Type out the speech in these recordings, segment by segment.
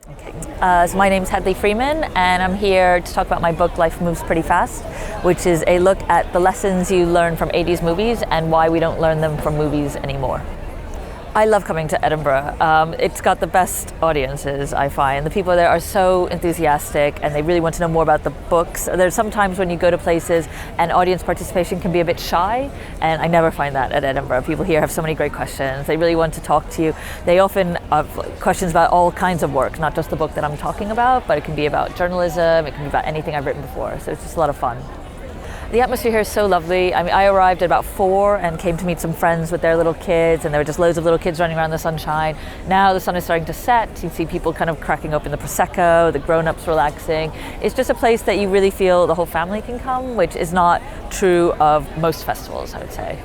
So my name's Hadley Freeman, and I'm here to talk about my book, Life Moves Pretty Fast, which is a look at the lessons you learn from 80s movies and why we don't learn them from movies anymore. I love coming to Edinburgh. It's got the best audiences, I find. The people there are so enthusiastic and they really want to know more about the books. There's sometimes when you go to places and audience participation can be a bit shy, and I never find that at Edinburgh. People here have so many great questions. They really want to talk to you. They often have questions about all kinds of work, not just the book that I'm talking about, but it can be about journalism, it can be about anything I've written before. So it's just a lot of fun. The atmosphere here is so lovely. I mean, I arrived at about 4 and came to meet some friends with their little kids, and there were just loads of little kids running around in the sunshine. Now the sun is starting to set. You see people kind of cracking open the Prosecco, the grown-ups relaxing. It's just a place that you really feel the whole family can come, which is not true of most festivals, I would say.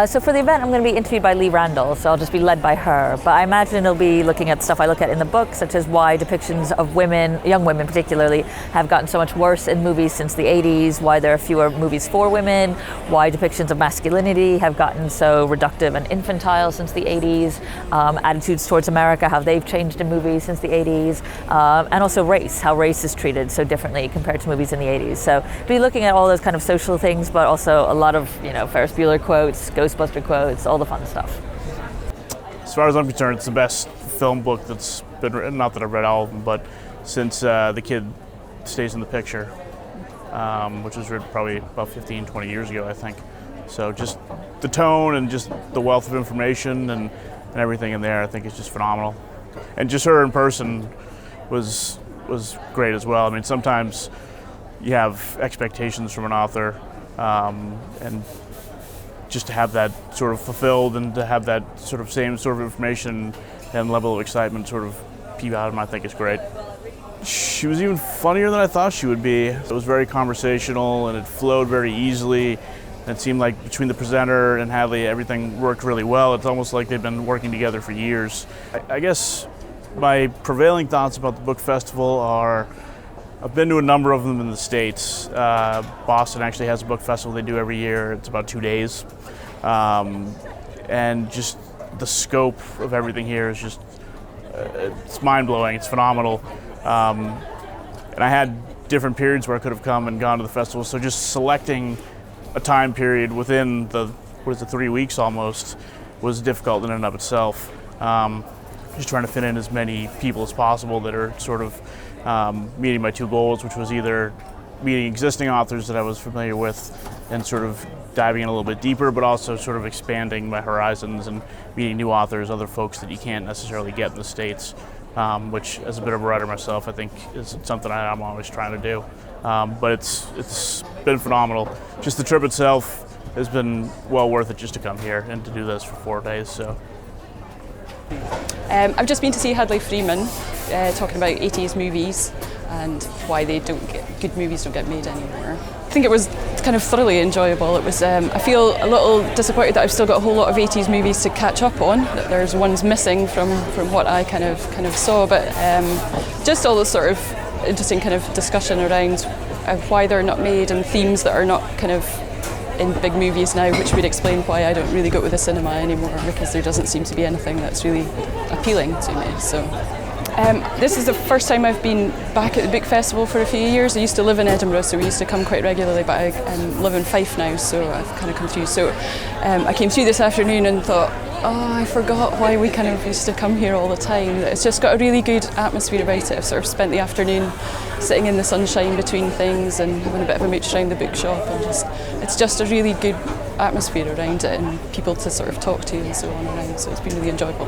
So for the event, I'm going to be interviewed by Lee Randall, so I'll just be led by her. But I imagine it'll be looking at stuff I look at in the book, such as why depictions of women, young women particularly, have gotten so much worse in movies since the 80s, why there are fewer movies for women, why depictions of masculinity have gotten so reductive and infantile since the 80s, attitudes towards America, how they've changed in movies since the 80s, and also race, how race is treated so differently compared to movies in the 80s. So be looking at all those kind of social things, but also a lot of, Ferris Bueller quotes, Ghostbuster quotes, all the fun stuff. As far as I'm concerned, it's the best film book that's been written. Not that I've read all of them, but since The Kid Stays in the Picture, which was written probably about 15, 20 years ago, I think. So just the tone and just the wealth of information and everything in there, I think is just phenomenal. And just her in person was great as well. I mean, sometimes you have expectations from an author, and just to have that sort of fulfilled and to have that sort of same sort of information and level of excitement sort of peep out of them, I think is great. She was even funnier than I thought she would be. It was very conversational and it flowed very easily. It seemed like between the presenter and Hadley, everything worked really well. It's almost like they've been working together for years. I guess my prevailing thoughts about the book festival are, I've been to a number of them in the States. Boston actually has a book festival they do every year. It's about 2 days. And just the scope of everything here is just, it's mind-blowing, it's phenomenal. And I had different periods where I could have come and gone to the festival, so just selecting a time period within the 3 weeks almost was difficult in and of itself. Just trying to fit in as many people as possible that are sort of meeting my two goals, which was either meeting existing authors that I was familiar with and sort of diving in a little bit deeper, but also sort of expanding my horizons and meeting new authors, other folks that you can't necessarily get in the States, which as a bit of a writer myself, I think is something I'm always trying to do. But it's been phenomenal. Just the trip itself has been well worth it just to come here and to do this for 4 days. So. I've just been to see Hadley Freeman talking about 80s movies and why good movies don't get made anymore. I think it was kind of thoroughly enjoyable. It was. I feel a little disappointed that I've still got a whole lot of 80s movies to catch up on. That there's ones missing from what I kind of saw, but just all the sort of interesting kind of discussion around why they're not made and themes that are not kind of in big movies now, which would explain why I don't really go to the cinema anymore, because there doesn't seem to be anything that's really appealing to me. So this is the first time I've been back at the book festival for a few years. I used to live in Edinburgh, so we used to come quite regularly, but I live in Fife now, so I've kind of come through. So I came through this afternoon and thought, I forgot why we kind of used to come here all the time. It's just got a really good atmosphere about it. I've sort of spent the afternoon sitting in the sunshine between things and having a bit of a mooch around the bookshop, and it's just a really good atmosphere around it and people to sort of talk to and so on around, so it's been really enjoyable.